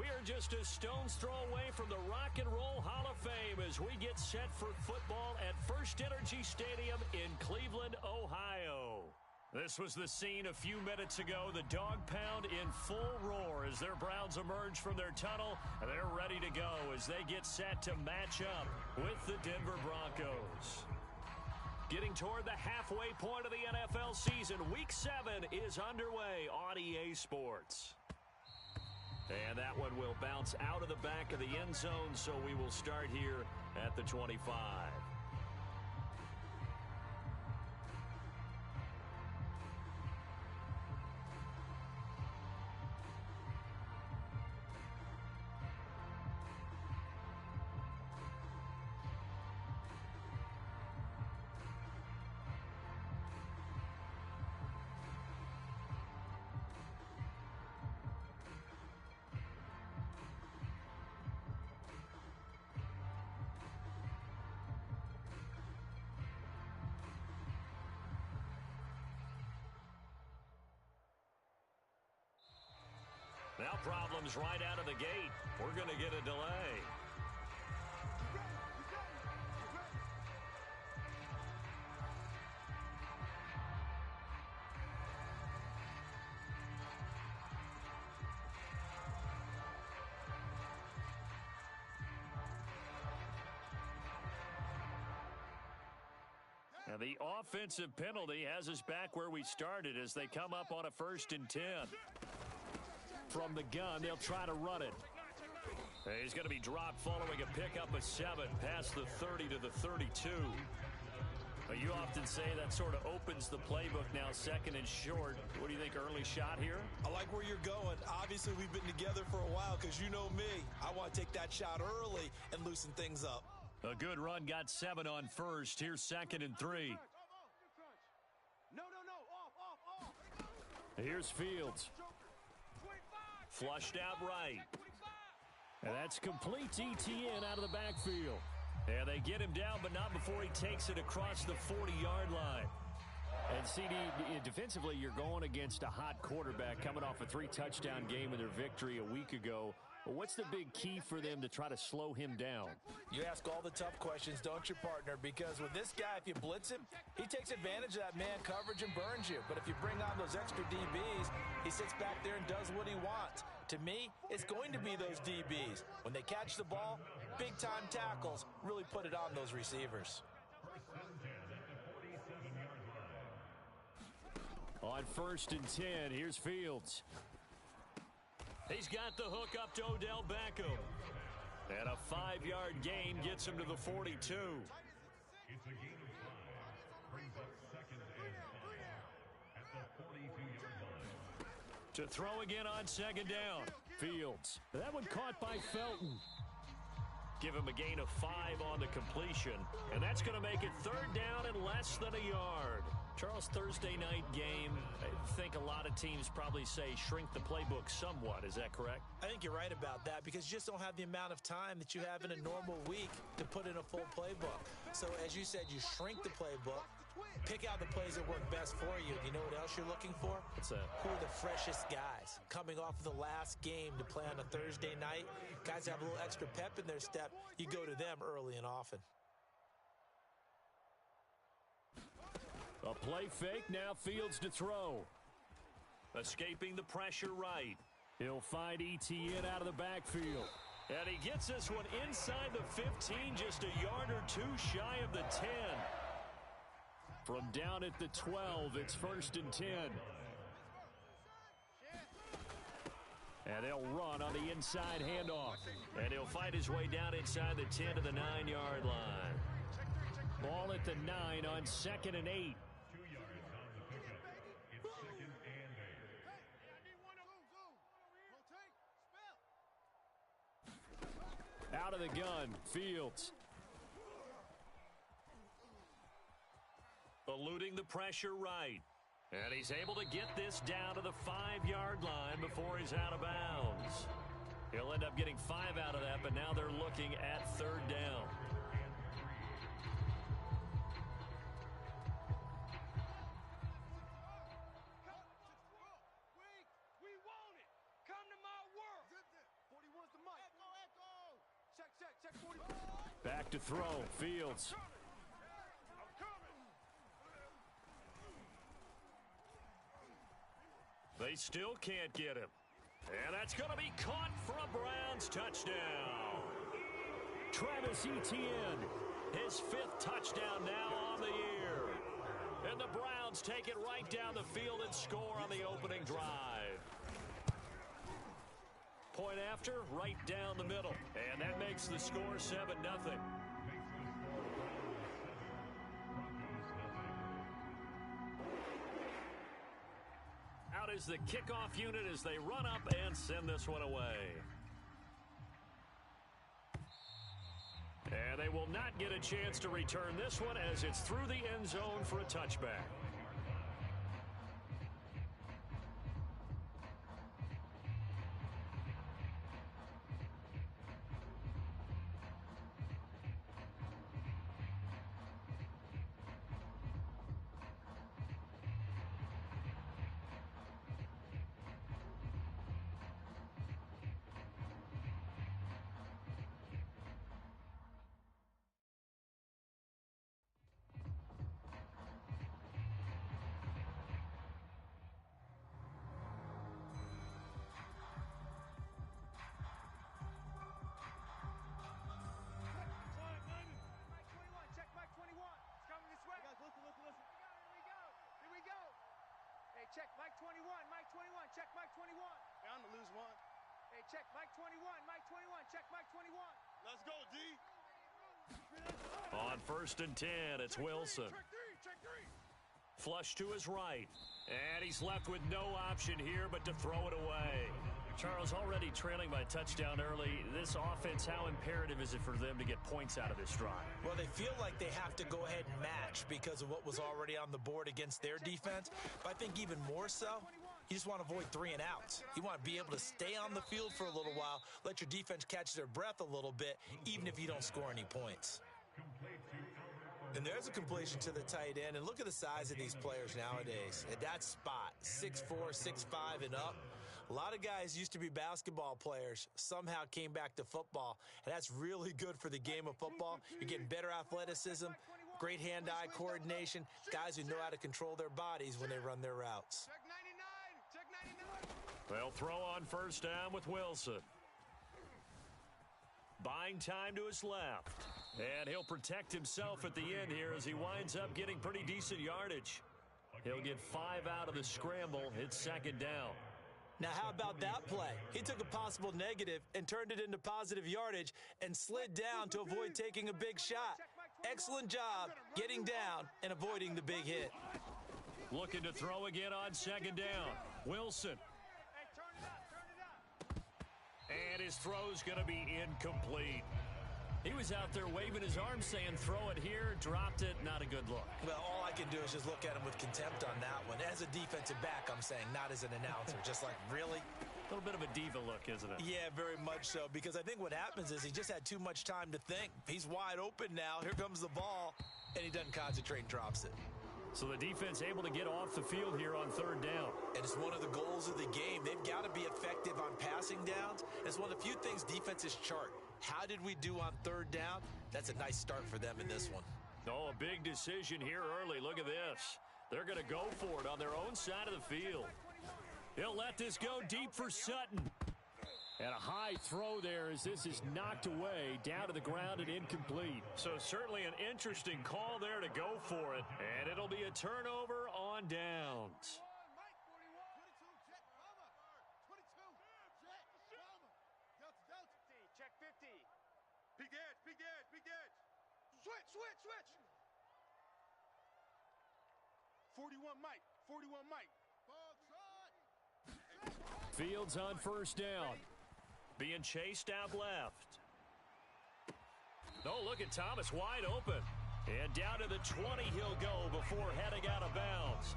We are just a stone's throw away from the Rock and Roll Hall of Fame as we get set for football at First Energy Stadium in Cleveland, Ohio. This was the scene a few minutes ago. The dog pound in full roar as their Browns emerge from their tunnel. They're ready to go as they get set to match up with the Denver Broncos. Getting toward the halfway point of the NFL season, Week 7 is underway on EA Sports. And that one will bounce out of the back of the end zone, so we will start here at the 25. Now problems right out of the gate. We're going to get a delay. And the offensive penalty has us back where we started as they come up on a 1st and 10. From the gun, they'll try to run it. He's going to be dropped following a pickup of 7 past the 30 to the 32. You often say that sort of opens the playbook now, 2nd and short. What do you think, early shot here? I like where you're going. Obviously, we've been together for a while because you know me. I want to take that shot early and loosen things up. A good run got 7 on 1st. Here's 2nd and 3. Off. Here's Fields. Flushed out right. And that's complete to ETN out of the backfield. And they get him down, but not before he takes it across the 40-yard line. And CD, defensively, you're going against a hot quarterback coming off a 3-touchdown game in their victory a week ago. But what's the big key for them to try to slow him down? You ask all the tough questions, don't you, partner? Because with this guy, if you blitz him, he takes advantage of that man coverage and burns you. But if you bring on those extra DBs, he sits back there and does what he wants. To me, it's going to be those DBs. When they catch the ball, big-time tackles really put it on those receivers. On 1st and 10, here's Fields. He's got the hook up to Odell Beckham. And a 5-yard gain gets him to the 42. It's a gain of 5. Brings up 2nd and 5 at the 42-yard line. To throw again on 2nd down. Fields. That one caught by Felton. Give him a gain of 5 on the completion. And that's going to make it 3rd down and less than a yard. Charles, Thursday night game, I think a lot of teams probably say shrink the playbook somewhat. Is that correct? I think you're right about that because you just don't have the amount of time that you have in a normal week to put in a full playbook. So as you said, you shrink the playbook, pick out the plays that work best for you. You know what else you're looking for? What's that? Who are the freshest guys coming off of the last game to play on a Thursday night? Guys have a little extra pep in their step. You go to them early and often. A play fake, now Fields to throw. Escaping the pressure right. He'll find ETN out of the backfield. And he gets this one inside the 15, just a yard or 2 shy of the 10. From down at the 12, it's 1st and 10. And they'll run on the inside handoff. And he'll fight his way down inside the 10 to the 9-yard line. Ball at the 9 on 2nd and 8. 2 yards on the pickup. It's 2nd and 8. Out of the gun, Fields. Eluding the pressure right. And he's able to get this down to the 5-yard line before he's out of bounds. He'll end up getting 5 out of that, but now they're looking at 3rd down. We want it. Come to my world. Back to throw, Fields. They still can't get him. And that's going to be caught for a Browns touchdown. Travis Etienne, his 5th touchdown now on the year. And the Browns take it right down the field and score on the opening drive. Point after, right down the middle. And that makes the score 7-0. Out is the kickoff unit as they run up and send this one away. And they will not get a chance to return this one as it's through the end zone for a touchback. Check, Mike 21, Mike 21, check, Mike 21. Bound to lose one. Hey, check, Mike 21, Mike 21, check, Mike 21. Let's go, D. On 1st and 10, it's Wilson. Check three. Flush to his right. And he's left with no option here but to throw it away. Charles, already trailing by a touchdown early. This offense, how imperative is it for them to get points out of this drive? Well, they feel like they have to go ahead and match because of what was already on the board against their defense. But I think even more so, you just want to avoid 3 and outs. You want to be able to stay on the field for a little while, let your defense catch their breath a little bit, even if you don't score any points. And there's a completion to the tight end. And look at the size of these players nowadays. At that spot, 6'4", 6'5", and up. A lot of guys used to be basketball players, somehow came back to football, and that's really good for the game of football. You're getting better athleticism, great hand-eye coordination, guys who know how to control their bodies when they run their routes. Check 99. They'll throw on 1st down with Wilson. Buying time to his left. And he'll protect himself at the end here as he winds up getting pretty decent yardage. He'll get 5 out of the scramble. It's 2nd down. Now, how about that play? He took a possible negative and turned it into positive yardage and slid down to avoid taking a big shot. Excellent job getting down and avoiding the big hit. Looking to throw again on 2nd down. Wilson. Hey, turn it up. And his throw's going to be incomplete. He was out there waving his arms saying, throw it here, dropped it, not a good look. Well, all I can do is just look at him with contempt on that one. As a defensive back, I'm saying, not as an announcer. Just like, really? A little bit of a diva look, isn't it? Yeah, very much so, because I think what happens is he just had too much time to think. He's wide open now. Here comes the ball, and he doesn't concentrate and drops it. So the defense able to get off the field here on 3rd down. And it's one of the goals of the game. They've got to be effective on passing downs. It's one of the few things defenses chart. How did we do on 3rd down? That's a nice start for them in this one. Oh, a big decision here early. Look at this. They're going to go for it on their own side of the field. He'll let this go deep for Sutton. And a high throw there as this is knocked away, down to the ground and incomplete. So certainly an interesting call there to go for it. And it'll be a turnover on downs. Check 50. Big edge. Switch. 41 Mike. Fields on 1st down. Being chased out left. Oh, look at Thomas wide open. And down to the 20 he'll go before heading out of bounds.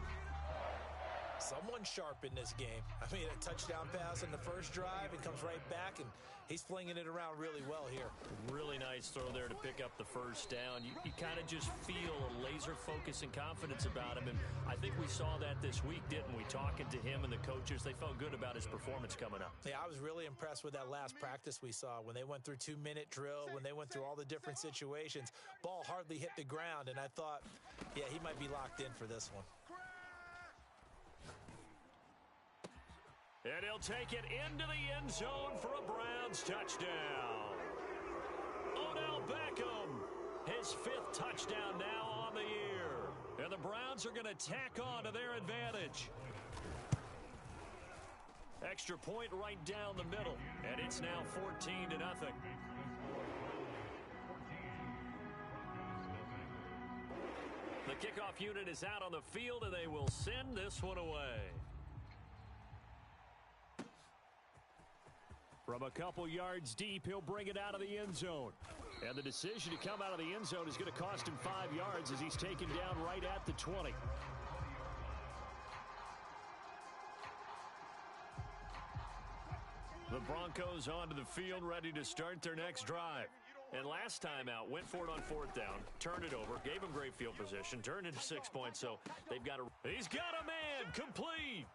Someone sharp in this game. I mean, a touchdown pass in the first drive and comes right back, and he's flinging it around really well here. Really nice throw there to pick up the first down. You kind of just feel a laser focus and confidence about him, and I think we saw that this week, didn't we? Talking to him and the coaches, they felt good about his performance coming up. Yeah, I was really impressed with that last practice we saw when they went through 2-minute drill, when they went through all the different situations. Ball hardly hit the ground, and I thought, yeah, he might be locked in for this one. And he'll take it into the end zone for a Browns touchdown. Odell Beckham, his 5th touchdown now on the year. And the Browns are going to tack on to their advantage. Extra point right down the middle, and it's now 14-0. The kickoff unit is out on the field, and they will send this one away. From a couple yards deep, he'll bring it out of the end zone. And the decision to come out of the end zone is going to cost him 5 yards as he's taken down right at the 20. The Broncos onto the field, ready to start their next drive. And last time out, went for it on 4th down, turned it over, gave him great field position, turned into 6 points, so they've got a... He's got a man, complete,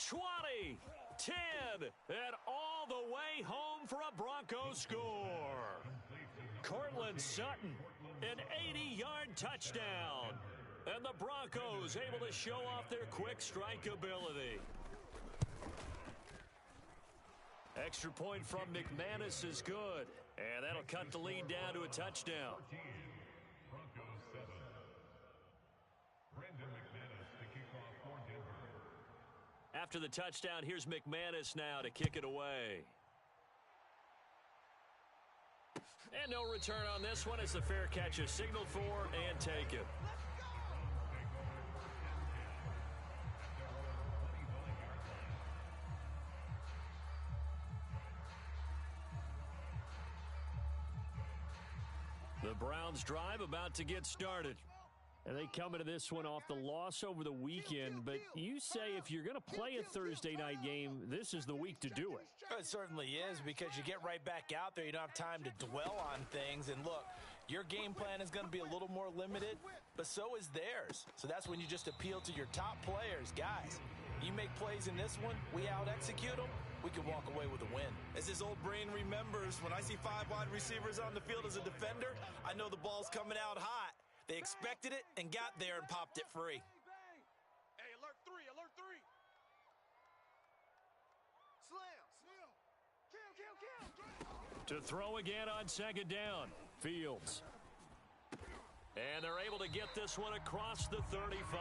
20, 10, and all the way home for a Broncos score. Cortland Sutton, an 80-yard touchdown. And the Broncos able to show off their quick strike ability. Extra point from McManus is good. And that'll cut the lead down to a touchdown. Broncos 7. Brandon McManus to kick off for Denver. After the touchdown, here's McManus now to kick it away. And no return on this one. It's the fair catch is signaled for and taken. The Browns drive about to get started. And they come into this one off the loss over the weekend, but you say if you're going to play a Thursday night game, this is the week to do it. It certainly is, because you get right back out there. You don't have time to dwell on things. And look, your game plan is going to be a little more limited, but so is theirs. So that's when you just appeal to your top players. Guys, you make plays in this one, we out-execute them, we can walk away with a win. As his old brain remembers, when I see 5 wide receivers on the field as a defender, I know the ball's coming out hot. They expected it and got there and popped it free. Hey, alert 3, alert 3. Slam, slam. Kill. To throw again on 2nd down, Fields. And they're able to get this one across the 35.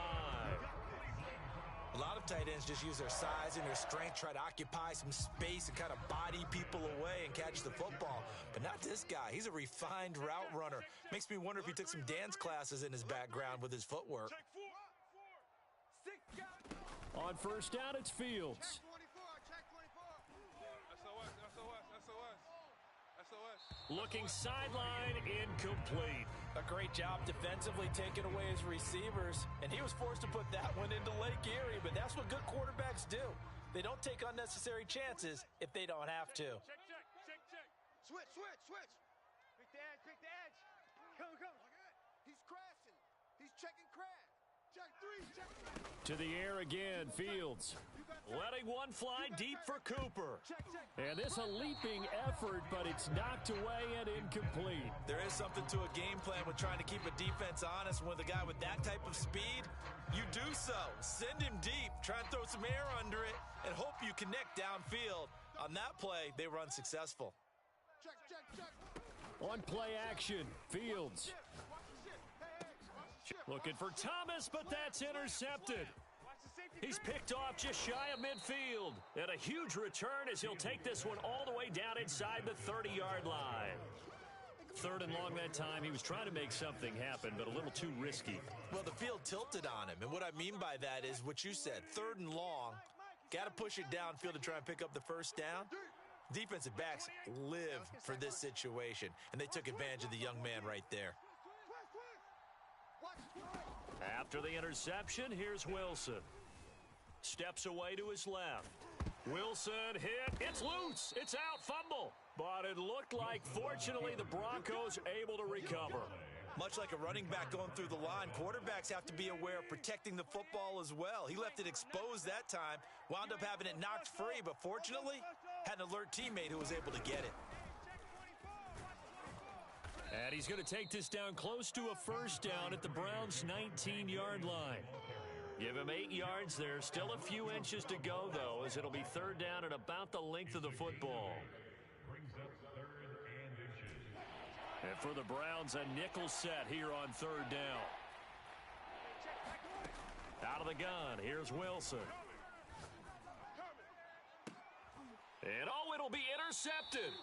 A lot of tight ends just use their size and their strength, try to occupy some space and kind of body people away and catch the football. But not this guy. He's a refined route runner. Makes me wonder if he took some dance classes in his background with his footwork. On 1st down, it's Fields. Looking sideline, incomplete. A great job defensively taking away his receivers, and he was forced to put that one into Lake Erie, but that's what good quarterbacks do. They don't take unnecessary chances if they don't have to. Check. Switch. Pick the edge. Come. He's crashing. He's checking crash. Check 3. To the air again, Fields. Letting one fly deep for Cooper. And this a leaping effort, but it's knocked away and incomplete. There is something to a game plan with trying to keep a defense honest. With a guy with that type of speed, you do so. Send him deep, try and throw some air under it, and hope you connect downfield. On that play, they were unsuccessful. Check. On play action, Fields. Looking for Thomas, but that's intercepted. He's picked off just shy of midfield. And a huge return as he'll take this one all the way down inside the 30-yard line. 3rd and long that time. He was trying to make something happen, but a little too risky. Well, the field tilted on him, and what I mean by that is what you said. 3rd and long, got to push it downfield to try and pick up the 1st down. Defensive backs live for this situation, and they took advantage of the young man right there. After the interception, here's Wilson. Steps away to his left. Wilson hit. It's loose. It's out. Fumble. But it looked like, fortunately, the Broncos able to recover. Much like a running back going through the line, quarterbacks have to be aware of protecting the football as well. He left it exposed that time, wound up having it knocked free, but fortunately, had an alert teammate who was able to get it. And he's going to take this down close to a first down at the Browns' 19-yard line. Give him 8 yards there. Still a few inches to go, though, as it'll be third down at about the length of the football. And for the Browns, a nickel set here on third down. Out of the gun, here's Wilson. And it'll be intercepted.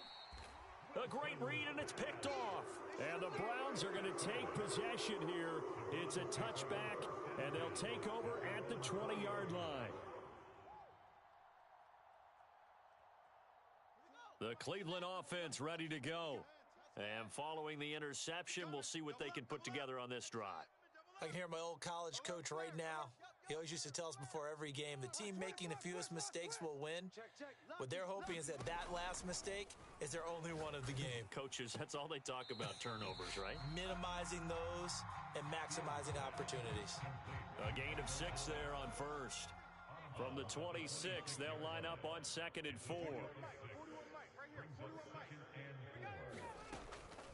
A great read, and it's picked off. And the Browns are going to take possession here. It's a touchback, and they'll take over at the 20-yard line. The Cleveland offense ready to go. And following the interception, we'll see what they can put together on this drive. I can hear my old college coach right now. He always used to tell us before every game, the team making the fewest mistakes will win. What they're hoping is that last mistake is their only one of the game. Coaches, that's all they talk about, turnovers, right? Minimizing those and maximizing opportunities. A gain of 6 there on first. From the 26, they'll line up on 2nd and 4.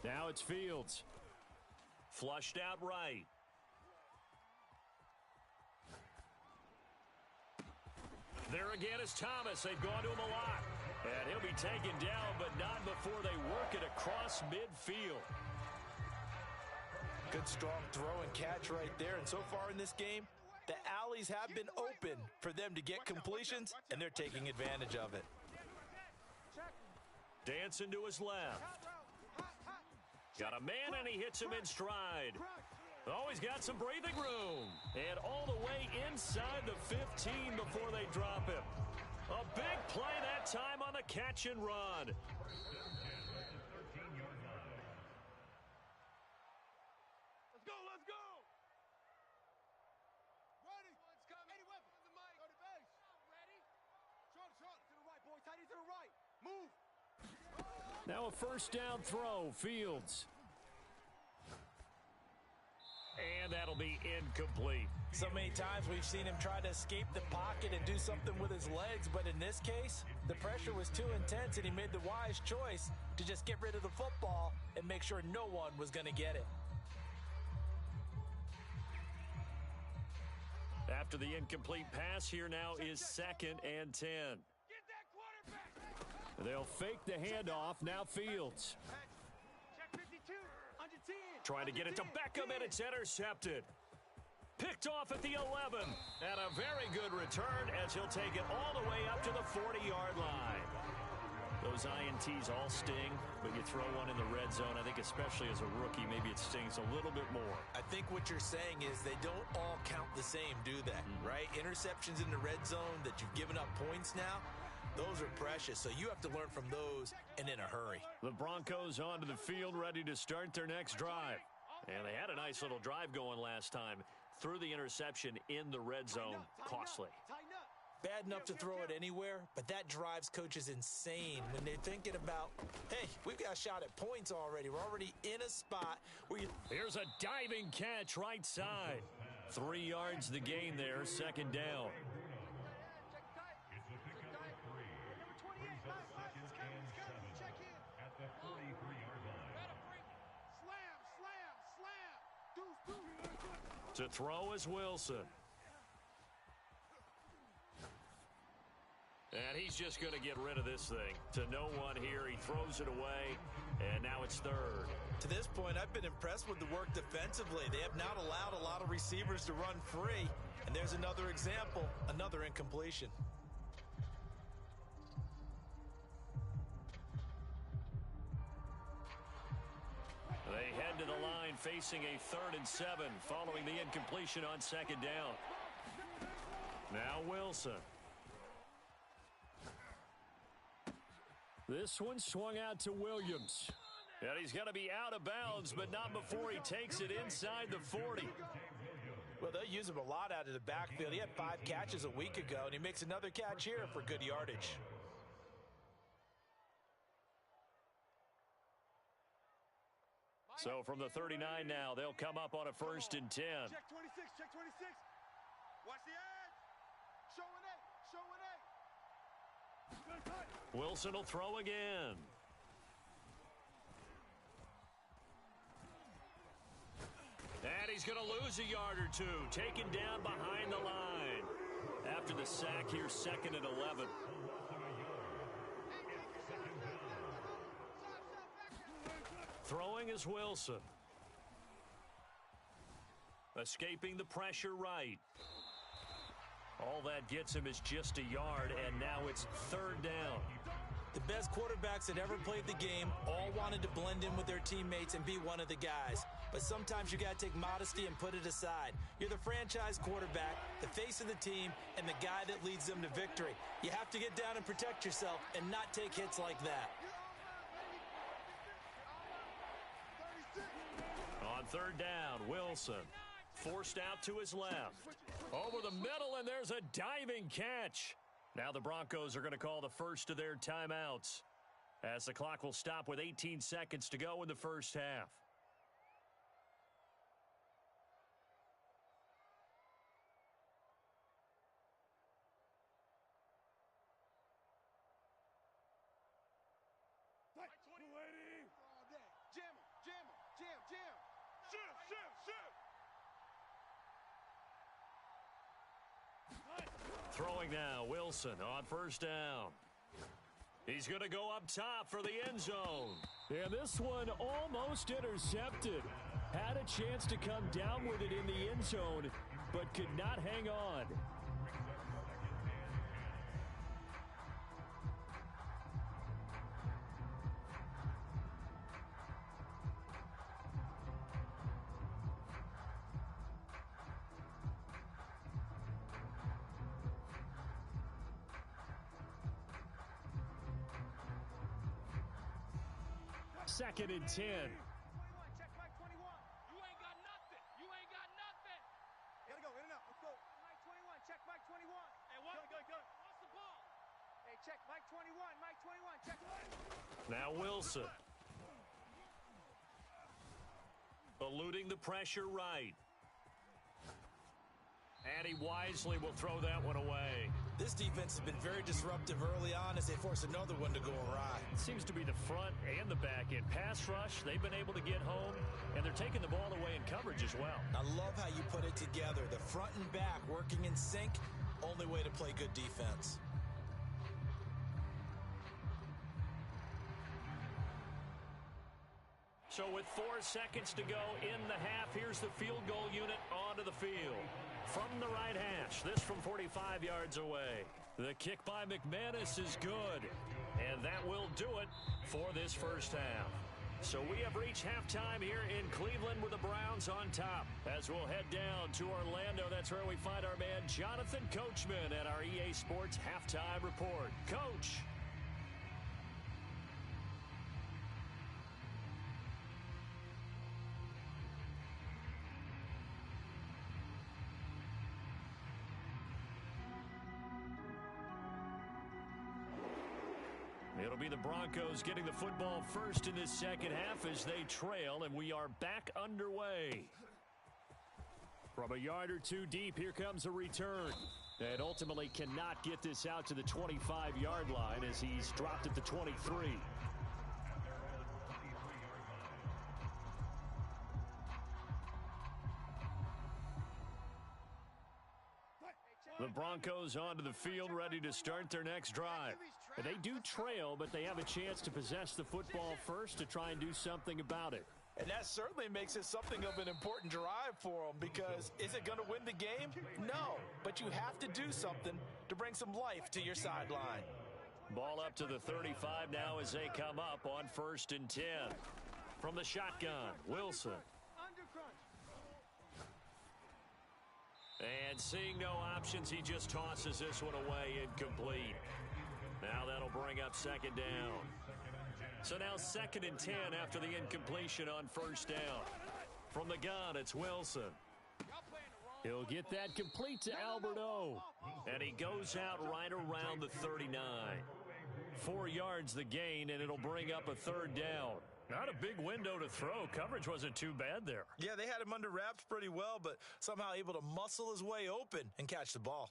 Now it's Fields. Flushed out right. There again is Thomas. They've gone to him a lot. And he'll be taken down, but not before they work it across midfield. Good strong throw and catch right there. And so far in this game, the alleys have been open for them to get completions, and they're taking advantage of it. Dancing to his left. Got a man, and he hits him in stride. Oh, he's got some breathing room. And all the way inside the 15 before they drop him. A big play that time on the catch and run. Let's go, let's go. Ready. It's coming. 80 weapons. The mic. Go to base. Ready. Short, to the right, boys. Tighty to the right. Move. Now a first down throw. Fields. And that'll be incomplete. So many times we've seen him try to escape the pocket and do something with his legs, but in this case, the pressure was too intense and he made the wise choice to just get rid of the football and make sure no one was going to get it. After the incomplete pass, here now is 2nd and 10. Get that quarterback. They'll fake the handoff. Now Fields. Check 52. Under 10. Trying to get it to Beckham, and it's intercepted. Picked off at the 11. And a very good return as he'll take it all the way up to the 40-yard line. Those INTs all sting, but you throw one in the red zone, I think especially as a rookie, maybe it stings a little bit more. I think what you're saying is they don't all count the same, do they? Right? Interceptions in the red zone that you've given up points now, those are precious, so you have to learn from those and in a hurry. The Broncos onto the field, ready to start their next drive. And they had a nice little drive going last time. Threw the interception in the red zone. Costly. Bad enough to throw it anywhere, but that drives coaches insane when they're thinking about, hey, we've got a shot at points already. We're already in a spot where you... Here's a diving catch right side. 3 yards the gain there, 2nd down. To throw is Wilson. And he's just going to get rid of this thing. To no one here. He throws it away, and now it's 3rd. To this point, I've been impressed with the work defensively. They have not allowed a lot of receivers to run free. And there's another example, another incompletion. They head to the line facing a 3rd and 7 following the incompletion on 2nd down. Now Wilson. This one swung out to Williams. And he's going to be out of bounds, but not before he takes it inside the 40. Well, they'll use him a lot out of the backfield. He had 5 catches a week ago, and he makes another catch here for good yardage. So from the 39 now, they'll come up on a 1st and 10. Check 26, check 26. Watch the edge. Show an 8, Wilson will throw again. And he's going to lose a yard or two, taken down behind the line. After the sack here, 2nd and 11. Throwing is Wilson. Escaping the pressure right. All that gets him is just a yard, and now it's 3rd down. The best quarterbacks that ever played the game all wanted to blend in with their teammates and be one of the guys. But sometimes you got to take modesty and put it aside. You're the franchise quarterback, the face of the team, and the guy that leads them to victory. You have to get down and protect yourself and not take hits like that. On 3rd down, Wilson forced out to his left. Over the middle, and there's a diving catch. Now the Broncos are going to call the first of their timeouts, as the clock will stop with 18 seconds to go in the first half. Throwing now, Wilson on 1st down. He's going to go up top for the end zone. And this one almost intercepted. Had a chance to come down with it in the end zone, but could not hang on. Second and 10. Check Mike 21. You ain't got nothing. You ain't got nothing. Gotta go, in and out. Let's go. Mike 21. Check Mike 21. Hey, what? Go. What's the ball? Hey, check Mike 21. Mike 21. Check. Now Wilson. Eluding the pressure right. And he wisely will throw that one away. This defense has been very disruptive early on as they force another one to go awry. It seems to be the front and the back end. Pass rush, they've been able to get home, and they're taking the ball away in coverage as well. I love how you put it together. The front and back working in sync, only way to play good defense. So with 4 seconds to go in the half, here's the field goal unit onto the field. From the right hash, this from 45 yards away. The kick by McManus is good, and that will do it for this first half. So we have reached halftime here in Cleveland with the Browns on top. As we'll head down to Orlando, that's where we find our man Jonathan Coachman at our EA Sports Halftime Report. Coach. It'll be the Broncos getting the football first in this second half as they trail, and we are back underway. From a yard or two deep, here comes a return. And ultimately cannot get this out to the 25-yard line as he's dropped at the 23. The Broncos onto the field, ready to start their next drive. And they do trail, but they have a chance to possess the football first to try and do something about it. And that certainly makes it something of an important drive for them, because is it going to win the game? No, but you have to do something to bring some life to your sideline. Ball up to the 35 now as they come up on 1st and 10. From the shotgun, Wilson. And seeing no options, he just tosses this one away, incomplete. Now that'll bring up 2nd down. So now 2nd and 10 after the incompletion on 1st down. From the gun, it's Wilson. He'll get that complete to Albert O. And he goes out right around the 39. 4 yards the gain, and it'll bring up a third down. Not a big window to throw. Coverage wasn't too bad there. Yeah, they had him under wraps pretty well, but somehow able to muscle his way open and catch the ball.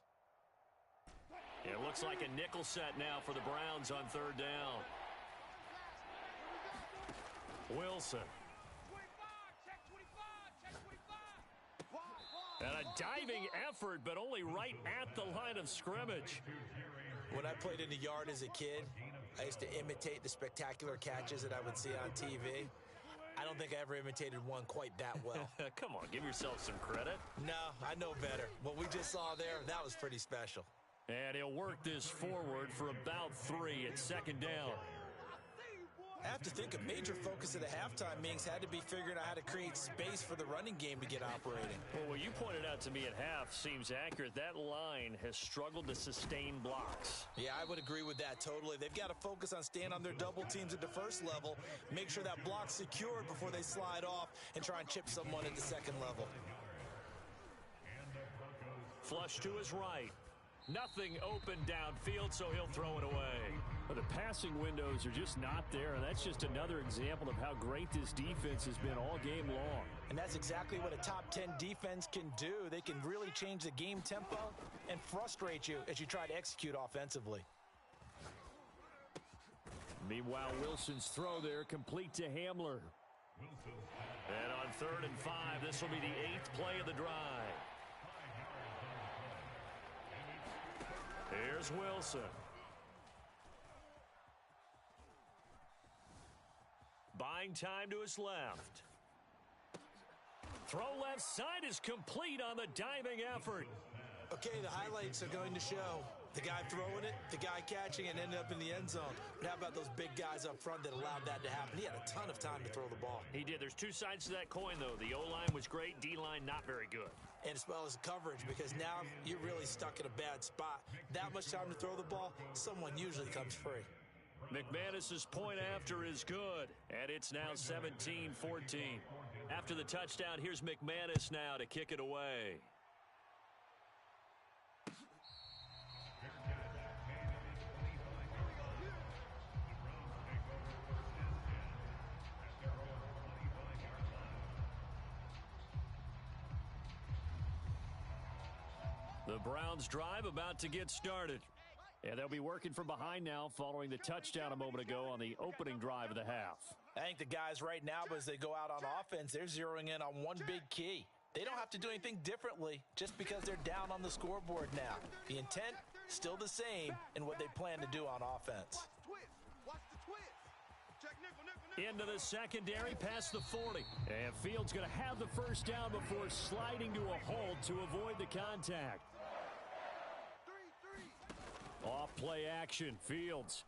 It looks like a nickel set now for the Browns on third down. Wilson. And a diving effort, but only right at the line of scrimmage. When I played in the yard as a kid, I used to imitate the spectacular catches that I would see on TV. I don't think I ever imitated one quite that well. Come on, give yourself some credit. No, I know better. What we just saw there, that was pretty special. And he'll work this forward for about 3 at second down. I have to think a major focus of the halftime meetings had to be figuring out how to create space for the running game to get operating. Well, what you pointed out to me at half seems accurate. That line has struggled to sustain blocks. Yeah, I would agree with that totally. They've got to focus on staying on their double teams at the first level, make sure that block's secured before they slide off and try and chip someone at the second level. Flush to his right. Nothing open downfield, so he'll throw it away. Well, the passing windows are just not there, and that's just another example of how great this defense has been all game long. And that's exactly what a top 10 defense can do. They can really change the game tempo and frustrate you as you try to execute offensively. Meanwhile, Wilson's throw there complete to Hamler. And on 3rd and 5, this will be the 8th play of the drive. Here's Wilson. Buying time to his left. Throw left side is complete on the diving effort. Okay, the highlights are going to show the guy throwing it, the guy catching it, and ended up in the end zone. But how about those big guys up front that allowed that to happen? He had a ton of time to throw the ball. He did. There's 2 sides to that coin, though. The O-line was great, D-line not very good. And as well as coverage, because now you're really stuck in a bad spot. That much time to throw the ball, someone usually comes free. McManus's point after is good, and it's now 17-14. After the touchdown, here's McManus now to kick it away. The Browns drive about to get started. And they'll be working from behind now following the touchdown a moment ago on the opening drive of the half. I think the guys right now, as they go out on offense, they're zeroing in on one big key. They don't have to do anything differently just because they're down on the scoreboard now. The intent, still the same in what they plan to do on offense. Into the secondary past the 40. And Fields going to have the first down before sliding to a halt to avoid the contact. Off play action, Fields.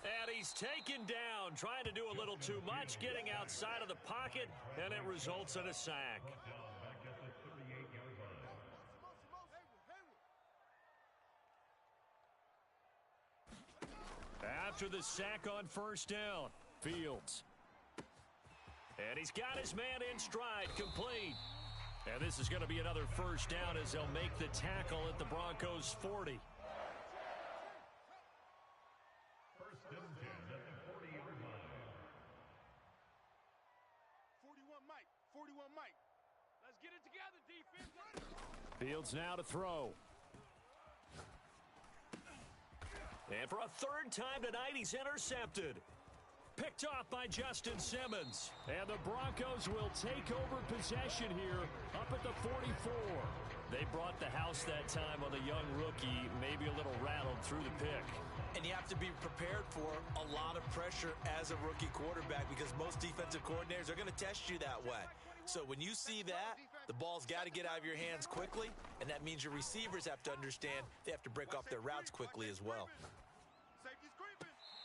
And he's taken down, trying to do a little too much, getting outside of the pocket, and it results in a sack. After the sack on first down, Fields. And he's got his man in stride, complete. And this is going to be another first down as they'll make the tackle at the Broncos' 40. First and 10 at the 40-yard line. 41 Mike. 41 Mike. Let's get it together, defense. Fields now to throw. And for a 3rd time tonight, he's intercepted. Picked off by Justin Simmons. And the Broncos will take over possession here up at the 44. They brought the house that time on the young rookie, maybe a little rattled through the pick. And you have to be prepared for a lot of pressure as a rookie quarterback because most defensive coordinators are going to test you that way. So when you see that, the ball's got to get out of your hands quickly, and that means your receivers have to understand they have to break off their routes quickly as well.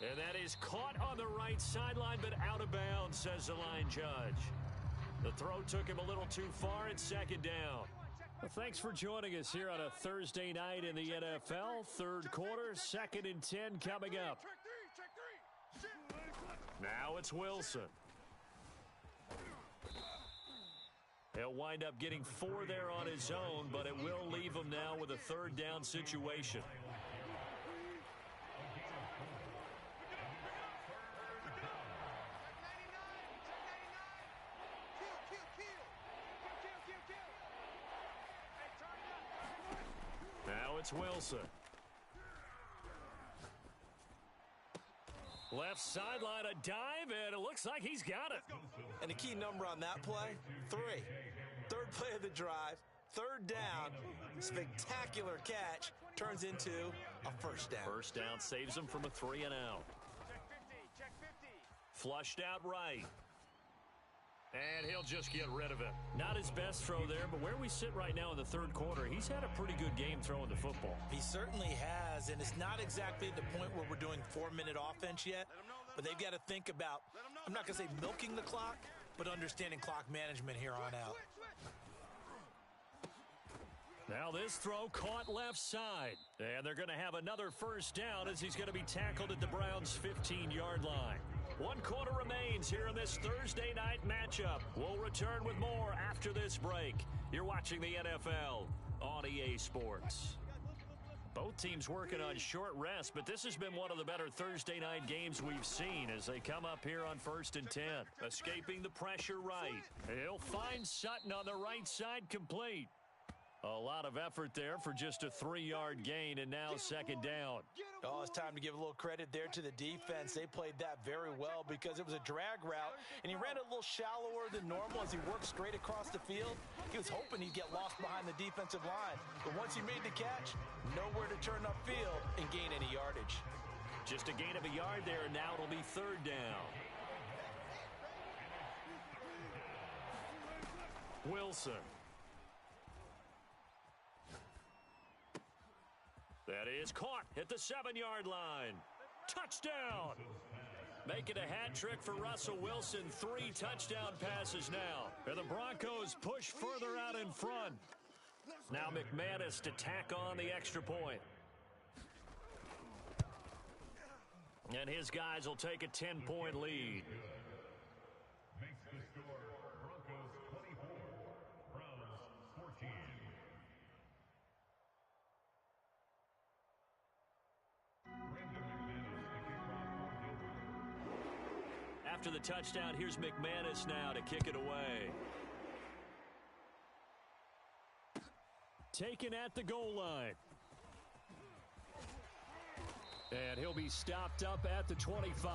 And that is caught on the right sideline, but out of bounds, says the line judge. The throw took him a little too far at 2nd down. Well, thanks for joining us here on a Thursday night in the NFL. 3rd quarter, 2nd and 10 coming up. Check three. Now it's Wilson. He'll wind up getting 4 there on his own, but it will leave him now with a third down situation. Now it's Wilson. Left sideline, a dive, and it looks like he's got it. And the key number on that play, 3. Third play of the drive, third down, spectacular catch, turns into a first down. First down saves him from a 3 and out. Check 50. Flushed out right. And he'll just get rid of it. Not his best throw there, but where we sit right now in the third quarter, he's had a pretty good game throwing the football. He certainly has, and it's not exactly at the point where we're doing 4-minute offense yet, but they've got to think about, I'm not going to say milking the clock, but understanding clock management here on out. Now this throw caught left side, and they're going to have another first down as he's going to be tackled at the Browns' 15-yard line. 1 quarter remains here in this Thursday night matchup. We'll return with more after this break. You're watching the NFL on EA Sports. Both teams working on short rest, but this has been one of the better Thursday night games we've seen as they come up here on 1st and 10. Escaping the pressure right. He'll find Sutton on the right side complete. A lot of effort there for just a 3-yard gain, and now second down. Oh, it's time to give a little credit there to the defense. They played that very well because it was a drag route, and he ran it a little shallower than normal as he worked straight across the field. He was hoping he'd get lost behind the defensive line, but once he made the catch, nowhere to turn upfield and gain any yardage. Just a gain of a yard there, and now it'll be third down. Wilson. That is caught at the 7-yard line. Touchdown! Making a hat trick for Russell Wilson. 3 touchdown passes now. And the Broncos push further out in front. Now McManus to tack on the extra point. And his guys will take a 10-point lead. Makes the score Broncos 24, Browns 14. After the touchdown, here's McManus now to kick it away. Taken at the goal line. And he'll be stopped up at the 25.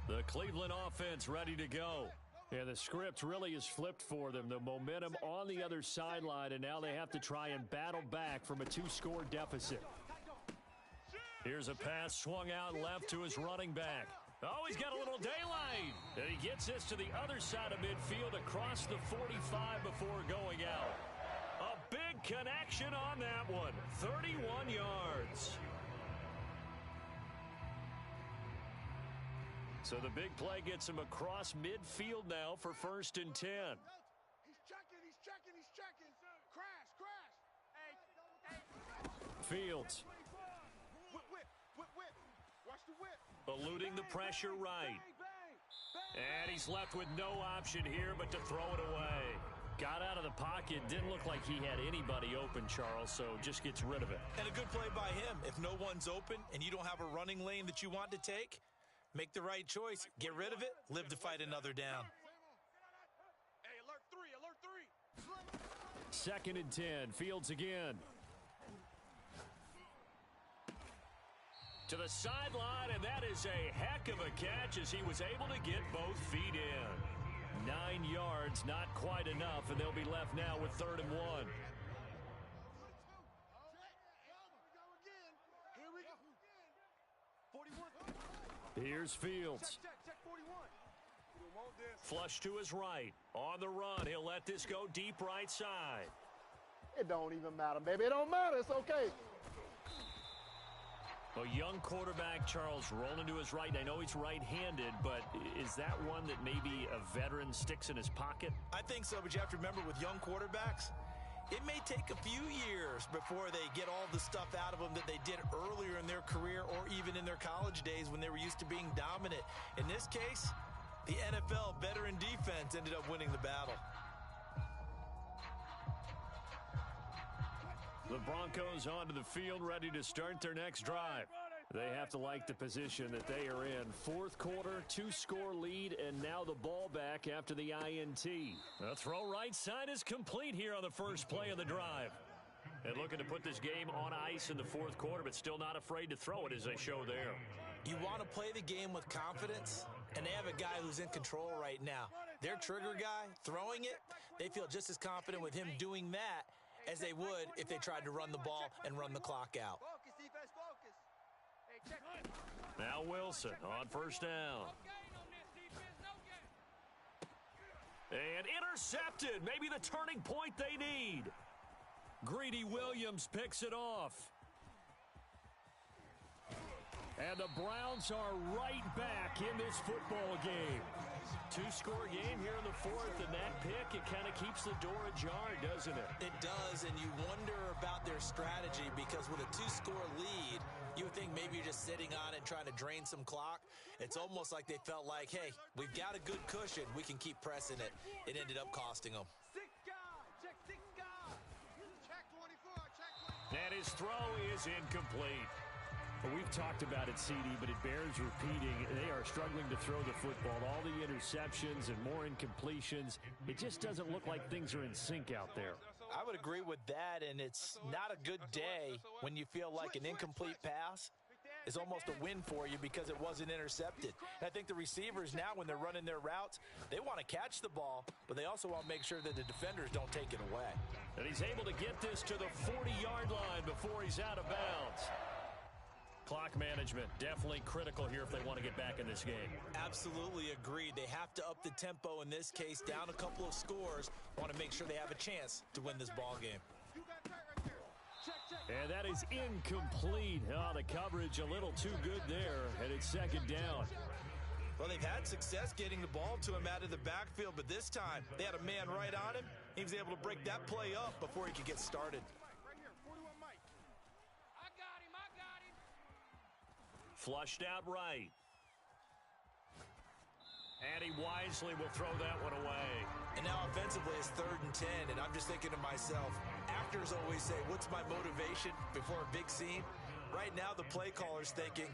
The Cleveland offense ready to go. Yeah, the script really is flipped for them. The momentum on the other sideline, and now they have to try and battle back from a 2-score deficit. Here's a pass swung out left to his running back. Oh, he's got a little daylight. And he gets this to the other side of midfield across the 45 before going out. A big connection on that one. 31 yards. So the big play gets him across midfield now for 1st and 10. He's checking. Crash. Hey. Fields. Whip. Watch the whip. Eluding the pressure right. And he's left with no option here but to throw it away. Got out of the pocket. Didn't look like he had anybody open, Charles, so just gets rid of it. And a good play by him. If no one's open and you don't have a running lane that you want to take, make the right choice. Get rid of it. Live to fight another down. Hey, alert 3. 2nd and 10. Fields again. To the sideline, and that is a heck of a catch as he was able to get both feet in. 9 yards, not quite enough, and they'll be left now with 3rd and 1. Here's Fields. Check 41. Flush to his right. On the run, he'll let this go deep right side. It don't even matter, baby. It don't matter. It's okay. A young quarterback, Charles, rolling to his right. I know he's right-handed, but is that one that maybe a veteran sticks in his pocket? I think so, but you have to remember with young quarterbacks, it may take a few years before they get all the stuff out of them that they did earlier in their career or even in their college days when they were used to being dominant. In this case, the NFL veteran defense ended up winning the battle. The Broncos onto the field, ready to start their next drive. They have to like the position that they are in. Fourth quarter, 2-score lead, and now the ball back after the INT. The throw right side is complete here on the first play of the drive. And looking to put this game on ice in the fourth quarter, but still not afraid to throw it as they show there. You want to play the game with confidence, and they have a guy who's in control right now. Their trigger guy, throwing it, they feel just as confident with him doing that as they would if they tried to run the ball and run the clock out. Focus, defense, focus. Hey, check. Now Wilson on first down. And intercepted. Maybe the turning point they need. Greedy Williams picks it off. And the Browns are right back in this football game. 2-score game here in the fourth, and that pick, it kind of keeps the door ajar, doesn't it? It does, and you wonder about their strategy because with a 2-score lead, you would think maybe you're just sitting on it and trying to drain some clock. It's almost like they felt like, hey, we've got a good cushion. We can keep pressing it. It ended up costing them. Six guard. Check six guard. Check 24. Check 24. And his throw is incomplete. Well, we've talked about it, CD, but it bears repeating. They are struggling to throw the football. All the interceptions and more incompletions. It just doesn't look like things are in sync out there. I would agree with that, and it's not a good day when you feel like an incomplete pass is almost a win for you because it wasn't intercepted. And I think the receivers now, when they're running their routes, they want to catch the ball, but they also want to make sure that the defenders don't take it away. And he's able to get this to the 40-yard line before he's out of bounds. Clock management, definitely critical here if they want to get back in this game. Absolutely agreed. They have to up the tempo in this case, down a couple of scores. Want to make sure they have a chance to win this ball game. And that is incomplete. Oh, the coverage a little too good there, and it's second down. Well, they've had success getting the ball to him out of the backfield, but this time they had a man right on him. He was able to break that play up before he could get started. Flushed out right. And he wisely will throw that one away. And now offensively it's 3rd and 10, and I'm just thinking to myself, actors always say, what's my motivation before a big scene? Right now the play caller's thinking,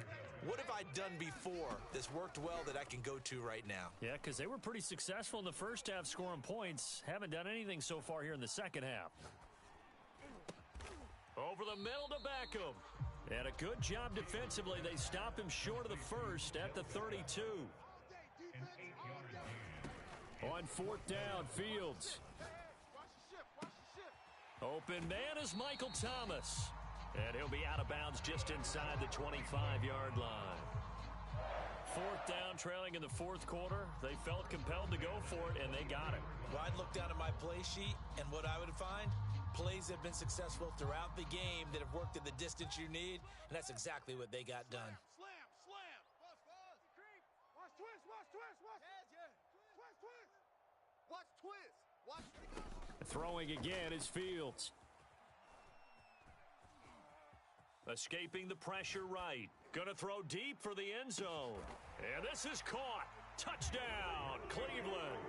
what have I done before that's worked well that I can go to right now? Yeah, because they were pretty successful in the first half scoring points. Haven't done anything so far here in the second half. Over the middle to Beckham. And a good job defensively. They stop him short of the first at the 32. On 4th down, Fields. Open man is Michael Thomas. And he'll be out of bounds just inside the 25-yard line. 4th down, trailing in the fourth quarter. They felt compelled to go for it, and they got it. Well, I'd look down at my play sheet, and what I would find, plays have been successful throughout the game that have worked at the distance you need, and that's exactly what they got done. Slam, slam. Watch twist, watch twist, watch. Twist, twist. Watch twist. Watch twist. Throwing again is Fields. Escaping the pressure right. Gonna throw deep for the end zone. And this is caught. Touchdown, Cleveland.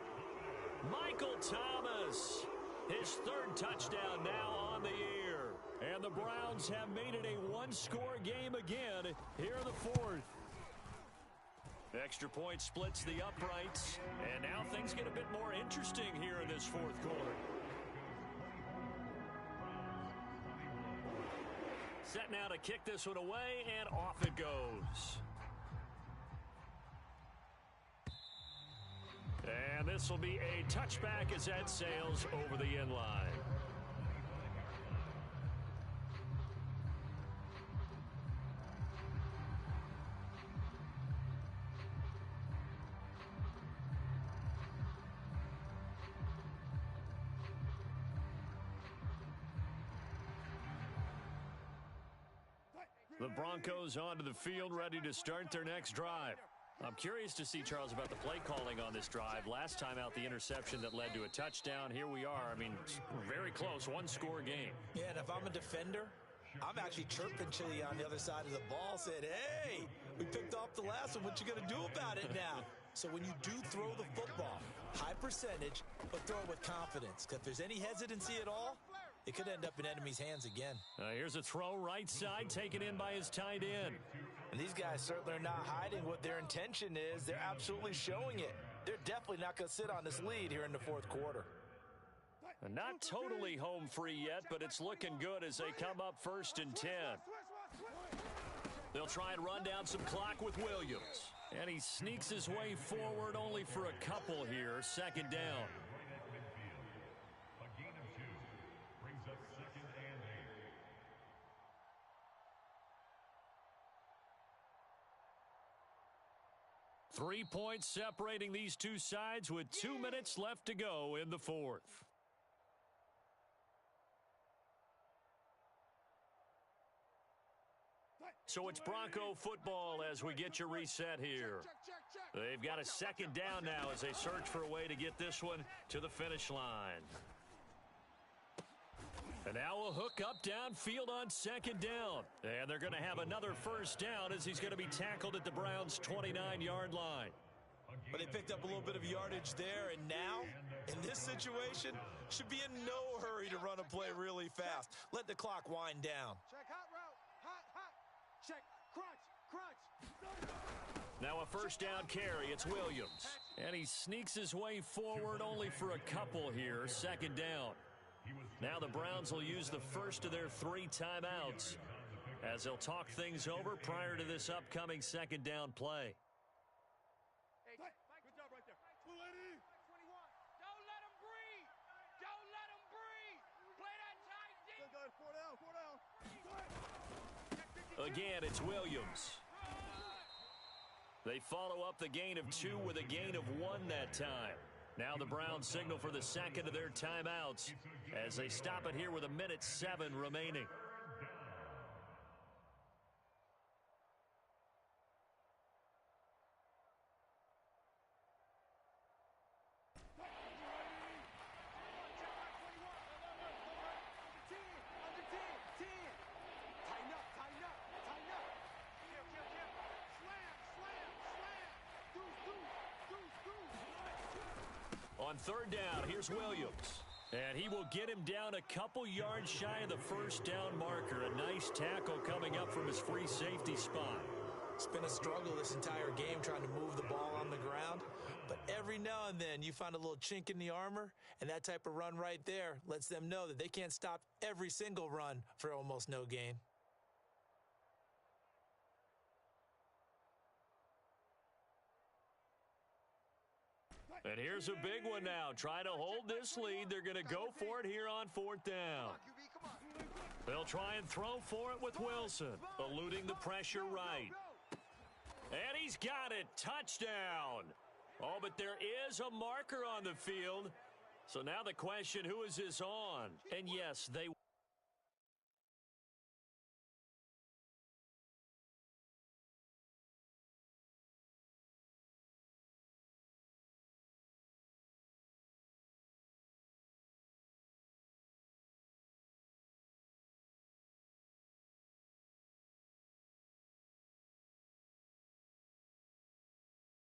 Michael Thomas. His 3rd touchdown now on the year. And the Browns have made it a 1-score game again here in the 4th. Extra point splits the uprights. And now things get a bit more interesting here in this fourth quarter. Set now to kick this one away, and off it goes. And this will be a touchback as that sails over the end line. The Broncos onto the field, ready to start their next drive. I'm curious to see, Charles, about the play calling on this drive. Last time out, the interception that led to a touchdown. Here we are. I mean, very close, one-score game. Yeah, and if I'm a defender, I'm actually chirping Chili on the other side of the ball, saying, hey, we picked off the last one. What you going to do about it now? So when you do throw the football, high percentage, but throw it with confidence. Because if there's any hesitancy at all, it could end up in enemy's hands again. Here's a throw right side, taken in by his tight end. And these guys certainly are not hiding what their intention is. They're absolutely showing it. They're definitely not going to sit on this lead here in the fourth quarter. Not totally home free yet, but it's looking good as they come up 1st and 10. They'll try and run down some clock with Williams. And he sneaks his way forward only for a couple here. 2nd down. A gain of 2 brings up 2nd and 8. 3 points separating these two sides with 2 minutes left to go in the 4th. So it's Bronco football as we get your reset here. They've got a 2nd down now as they search for a way to get this one to the finish line. And now a hook up downfield on 2nd down. And they're going to have another 1st down as he's going to be tackled at the Browns' 29-yard line. But they picked up a little bit of yardage there, and now, in this situation, should be in no hurry to run a play really fast. Let the clock wind down. Check hot route. Hot. Check. Crunch. Now a 1st down carry. It's Williams. And he sneaks his way forward only for a couple here. 2nd down. Now the Browns will use the first of their 3 timeouts as they'll talk things over prior to this upcoming 2nd down play. Hey, good job right there. 280. 21. Don't let him breathe. Don't let him breathe. Play that tight deep. Good, 4 down. Again, it's Williams. They follow up the gain of 2 with a gain of 1 that time. Now the Browns signal for the 2nd of their timeouts as they stop it here with 1:07 remaining. On 3rd down, here's Williams. And he will get him down a couple yards shy of the 1st down marker. A nice tackle coming up from his free safety spot. It's been a struggle this entire game trying to move the ball on the ground. But every now and then you find a little chink in the armor, and that type of run right there lets them know that they can't stop every single run for almost no gain. And here's a big one now. Trying to hold this lead. They're going to go for it here on 4th down. They'll try and throw for it with Wilson, eluding the pressure right. And he's got it. Touchdown. Oh, but there is a marker on the field. So now the question, who is this on? And yes, they